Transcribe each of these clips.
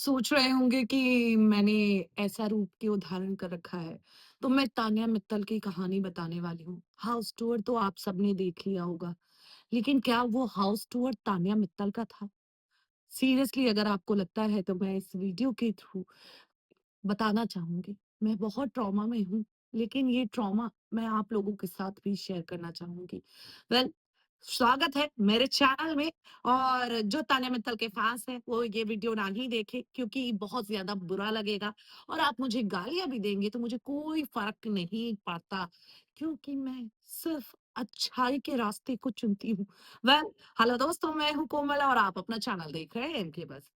सोच रहे होंगे कि मैंने ऐसा रूप क्यों धारण कर रखा है। तो मैं तान्या मित्तल की कहानी बताने वाली हूँ। हाउस टूर तो आप सबने देख लिया होगा, लेकिन क्या वो हाउस टूर तान्या मित्तल का था? सीरियसली अगर आपको लगता है तो मैं इस वीडियो के थ्रू बताना चाहूँगी। मैं बहुत ट्रॉमा में हूँ, लेकिन ये ट्रॉमा मैं आप लोगों के साथ भी शेयर करना चाहूँगी। वेल स्वागत है मेरे चैनल में। और जो तान्या मित्तल के फैन्स हैं, वो ये वीडियो ना ही देखें क्योंकि बहुत ज़्यादा बुरा लगेगा और आप मुझे गालियाँ भी देंगे तो मुझे कोई फ़र्क नहीं पड़ता क्योंकि मैं सिर्फ़ अच्छाई के रास्ते को चुनती हूँ। वेल हेलो दोस्तों, मैं हूँ कोमल और आप अपना चैनल देख रहे हैं एमके बस।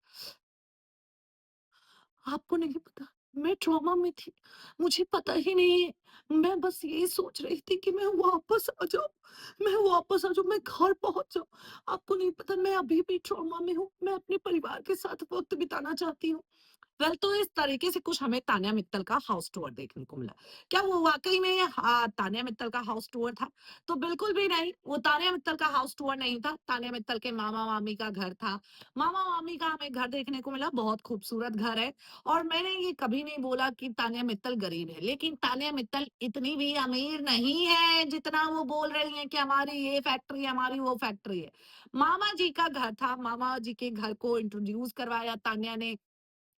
आपको नहीं पता, मैं ट्रॉमा में थी। मुझे पता ही नहीं है। मैं बस यही सोच रही थी कि मैं वापस आ जाऊँ, मैं घर पहुँच जाऊँ। आपको नहीं पता मैं अभी भी ट्रॉमा में हूँ। मैं अपने परिवार के साथ वक़्त बिताना चाहती हूँ। वेल तो इस तरीके से कुछ हमें तान्या मित्तल का हाउस टूर देखने को मिला। क्या वो वाक़ई में तान्या मित्तल का हाउस टूर था? तो बिल्कुल भी नहीं, वो तान्या मित्तल का हाउस टूर नहीं था। तान्या मित्तल के मामा-मामी का घर था। मामा-मामी का हमें घर देखने को मिला, बहुत खूबसूरत घर है। और मैंने ये कभी नहीं बोला कि तान्या मित्तल गरीब है, लेकिन तान्या मित्तल इतनी भी अमीर नहीं है जितना वो बोल रही हैं कि हमारी ये फैक्ट्री है, हमारी वो फैक्ट्री है। मामा जी का घर था, मामा जी के घर को इंट्रोड्यूस करवाया तान्या ने।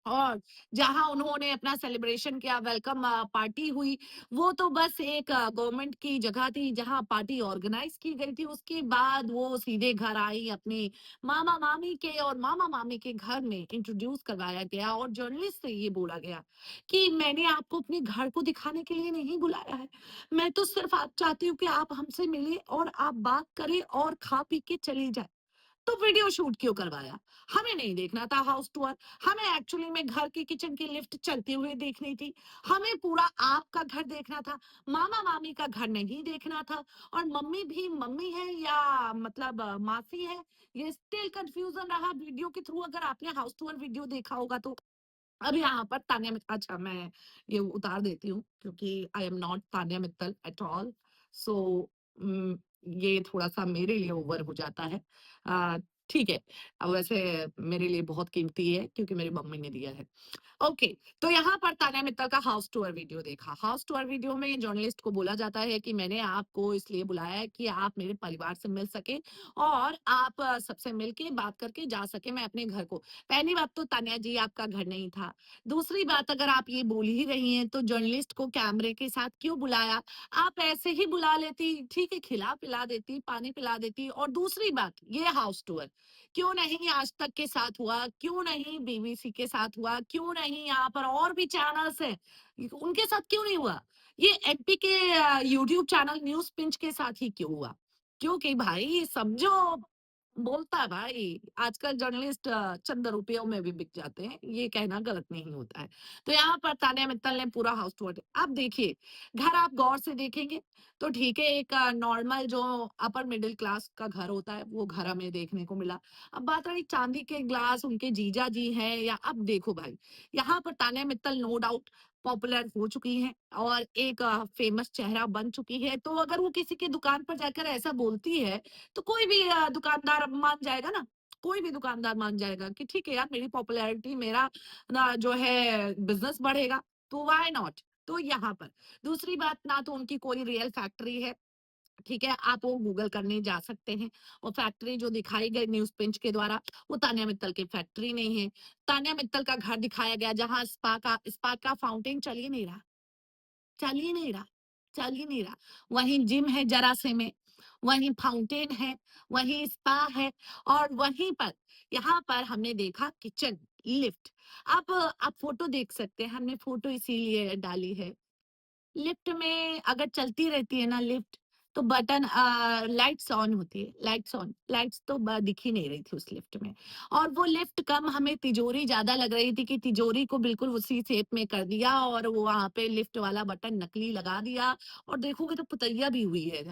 और जहाँ उन्होंने अपना सेलिब्रेशन किया, वेलकम पार्टी हुई, वो तो बस एक गवर्नमेंट की जगह थी जहाँ पार्टी ऑर्गेनाइज की गई थी। उसके बाद वो सीधे घर आई, अपने मामा-मामी के और मामा-मामी के घर में इंट्रोड्यूस करवाया गया और जर्नलिस्ट से ये बोला गया कि मैंने आपको अपने घर को दिखाने के लिए नहीं बुलाया है। मैं तो सिर्फ आप चाहती हूँ कि आप हमसे मिलें और आप बात करें और खा पी के चली जाएँ। तो वीडियो शूट क्यों करवाया? हमें नहीं देखना था हाउस टूर। हमें एक्चुअली में घर की किचन की लिफ्ट चलते हुए देखनी थी। हमें पूरा आपका घर देखना था, मामा-मामी का घर नहीं देखना था। और मम्मी भी मम्मी है या मतलब मासी है, ये स्टिल कन्फ्यूज़न रहा वीडियो के थ्रू। अगर आपने हाउस टूर वीडियो देखा होगा तो। अब यहाँ पर तान्या मित्तल, अच्छा मैं ये उतार देती हूँ क्योंकि I am not Tanya Mittal at all. So ये थोड़ा-सा मेरे लिए ओवर हो जाता है। अ, ठीक है। वैसे मेरे लिए बहुत कीमती है क्योंकि मेरी मम्मी ने दिया है। ओके, तो यहाँ पर तान्या मित्तल का हाउस टूर वीडियो देखा। हाउस टूर वीडियो में जर्नलिस्ट को बोला जाता है कि मैंने आपको इसलिए बुलाया है कि आप मेरे परिवार से मिल सकें और आप सबसे मिल के बात करके जा सकें मैं अपने घर को। पहली बात तो तान्या जी आपका घर नहीं था। दूसरी बात, अगर आप ये बोल ही रही हैं तो जर्नलिस्ट को कैमरे के साथ क्यों बुलाया? आप ऐसे ही बुला लेती, ठीक है, खिला-पिला देती, पानी पिला देती। और दूसरी बात, ये हाउस टूर क्यों नहीं आज तक के साथ हुआ? क्यों नहीं बीबीसी के साथ हुआ? क्यों नहीं यहाँ पर और भी चैनल्स हैं, उनके साथ क्यों नहीं हुआ? ये एमपी के यूट्यूब चैनल न्यूज़ पिंच के साथ ही क्यों हुआ? क्योंकि भाई समझो, बोलता है भाई, आजकल जर्नलिस्ट चंद रुपयों में भी बिक जाते हैं, ये कहना गलत नहीं होता है। तो यहाँ पर तान्या मित्तल ने पूरा हाउस टूर अब देखिए, घर आप गौर से देखेंगे तो ठीक है, एक नॉर्मल जो अपर मिडिल क्लास का घर होता है, वो घर हमें देखने को मिला। अब बात रही चांदी के ग्लास उनके जीजा जी हैं या, अब देखो भाई, यहाँ पर Tanya Mittal no doubt popular हो चुकी हैं और एक फेमस चेहरा बन चुकी है। तो अगर वो किसी की दुकान पर जाकर ऐसा बोलती है, तो कोई भी दुकानदार अब मान जाएगा ना। कोई भी दुकानदार मान जाएगा कि ठीक है यार, मेरी पॉपुलैरिटी, मेरा ना जो है बिज़नेस बढ़ेगा, तो व्हाई नॉट? तो यहाँ पर दूसरी बात, ना तो उनकी कोई रियल फैक्ट्री है, ठीक है? आप वो गूगल करने जा सकते हैं। और फैक्ट्री जो दिखाई गई न्यूज़ पिंच के द्वारा, वो तान्या मित्तल की फैक्ट्री नहीं है। तान्या मित्तल का घर दिखाया गया जहाँ स्पा का फाउंटेन चल ही नहीं रहा, चल ही नहीं रहा। वहीं जिम है ज़रा से में, वहीं फाउंटेन है, वहीं स्पा है और वहीं पर यहाँ पर हमने देखा किचन, लिफ्ट। अब आप फ़ोटो देख सकते हैं, हमने फ़ोटो इसीलिए डाली है। लिफ्ट में अगर चलती रहती है ना लिफ्ट, तो बटन लाइट्स ऑन होती है, लाइट्स ऑन, लाइट्स तो दिख ही नहीं रही थी उस लिफ्ट में। और वो लिफ्ट कम हमें तिजोरी ज्यादा लग रही थी कि तिजोरी को बिल्कुल उसी शेप में कर दिया और वो वहां पे लिफ्ट वाला बटन नकली लगा दिया। और देखोगे तो पुतैया भी हुई है।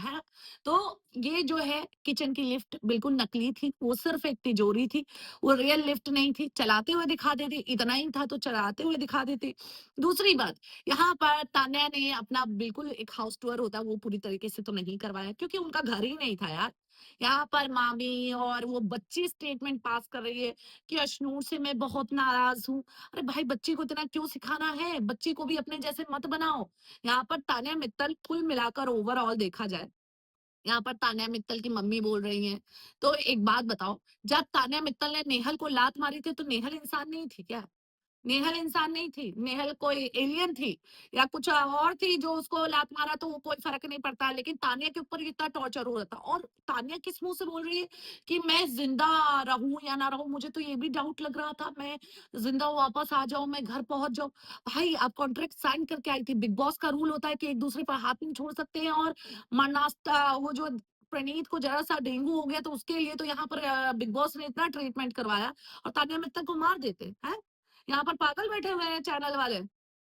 तो ये जो है किचन की लिफ्ट बिल्कुल नकली थी, वो सिर्फ एक तिजोरी थी, वो रियल लिफ्ट नहीं थी। चलाते हुए दिखा देते, इतना ही था तो चलाते हुए दिखा देते। दूसरी बात, यहाँ पर तान्या ने अपना बिल्कुल एक हाउस टूर होता है वो पूरी तरीके से तो नहीं करवाया क्योंकि उनका घर ही नहीं था यार। यहाँ पर मामी और वो बच्ची स्टेटमेंट पास कर रही है कि अशनूर से मैं बहुत नाराज हूँ। अरे भाई, बच्ची को इतना क्यों सिखाना है? बच्ची को भी अपने जैसे मत बनाओ। यहाँ पर तान्या मित्तल कुल मिलाकर ओवरऑल देखा जाए, यहाँ पर तान्या मित्तल की मम्मी बोल रही हैं। तो एक बात बताओ, जब तान्या मित्तल ने नेहल को लात मारी थी तो नेहल इंसान नहीं थी क्या? नेहल इंसान नहीं थी, नेहल कोई एलियन थी या कुछ और थी जो उसको लात मारा तो वो कोई फ़र्क नहीं पड़ता, लेकिन तान्या के ऊपर इतना टॉर्चर हो रहा था और तान्या किस मुँह से बोल रही है कि मैं ज़िंदा रहूँ या ना रहूँ, मुझे तो ये भी डाउट लग रहा था, मैं ज़िंदा वापस आ जाऊँ, मैं घर पहुँच जाऊँ। भाई, आप कॉन्ट्रैक्ट साइन करके आई थी, बिग बॉस का रूल होता है कि एक-दूसरे पर हाथ नहीं छोड़ सकते हैं और मरनास्ता वो जो प्रणीत को ज़रा-सा डेंगू हो गया तो उसके लिए तो यहाँ पर बिग बॉस ने इतना ट्रीटमेंट करवाया और तान्या मित्तल को मार देते, हैं? यहाँ पर पागल बैठे हुए हैं चैनल वाले,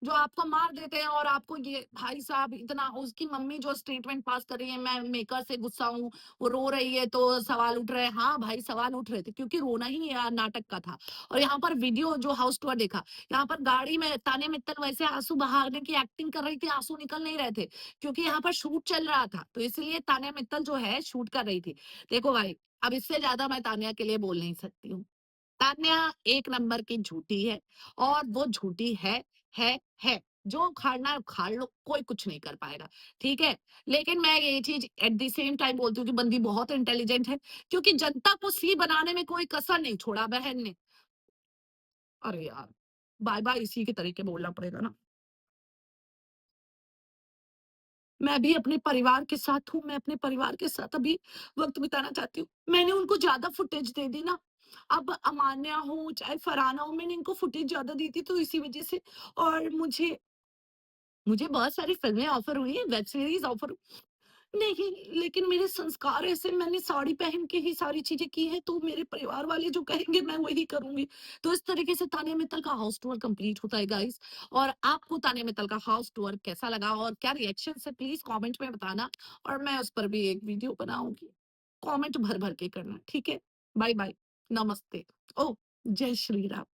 जो आपको मार देते हैं और आपको ये भाई साहब इतना उसकी मम्मी जो स्टेटमेंट पास कर रही है, मैं मेकर से गुस्सा हूँ, वो रो रही है तो सवाल उठ रहे हैं। हाँ भाई, सवाल उठ रहे थे क्योंकि रोना ही नाटक का था। और यहाँ पर वीडियो जो हाउस टूर देखा, यहाँ पर गाड़ी में तान्या मित्तल वैसे आंसू बहाने की एक्टिंग कर रही थी, आंसू निकल नहीं रहे थे क्योंकि यहाँ पर शूट चल रहा था, तो इसलिए तान्या मित्तल जो है शूट कर रही थी। देखो भाई, अब इससे ज्यादा मैं तान्या के लिए बोल नहीं सकती हूँ। तान्या एक नंबर की झूठी है और वो झूठी है, है। जो उखाड़ना है उखाड़ लो, कोई कुछ नहीं कर पाएगा, ठीक है? लेकिन मैं ये चीज़ एट द सेम टाइम बोलती हूँ कि बंदी बहुत इंटेलिजेंट है, क्योंकि जनता को सी बनाने में कोई कसर नहीं छोड़ा बहन ने। अरे यार! बाय-बाय इसी के तरीके बोलना पड़ेगा ना। मैं भी अपने परिवार के साथ हूँ, मैं अपने परिवार के साथ अभी वक़्त बिताना चाहती हूँ। मैंने उनको ज़्यादा फुटेज दे दी ना, अब अमान्या हो, चाहे फरहाना हो, मैंने इनको फुटेज ज़्यादा दी थी तो इसी वज़ह से और मुझे मुझे बहुत सारी फ़िल्में ऑफ़र हुई हैं, वेब सीरीज़ ऑफ़र नहीं, लेकिन मेरे संस्कार ऐसे मैंने साड़ी पहन के ही सारी चीज़ें की हैं, तो मेरे परिवार वाले जो कहेंगे मैं वही करूँगी। तो इस तरीके से तान्या मित्तल का हाउस टूर कंप्लीट होता है गाइज़ और आपको तान्या मित्तल का हाउस टूर कैसा लगा और क्या रिएक्शंस है प्लीज़ कमेंट में बताना और मैं उस पर भी एक वीडियो बनाऊँगी। कमेंट भर-भर के करना, ठीक है? बाय-बाय, नमस्ते। ओह! जय श्री राम।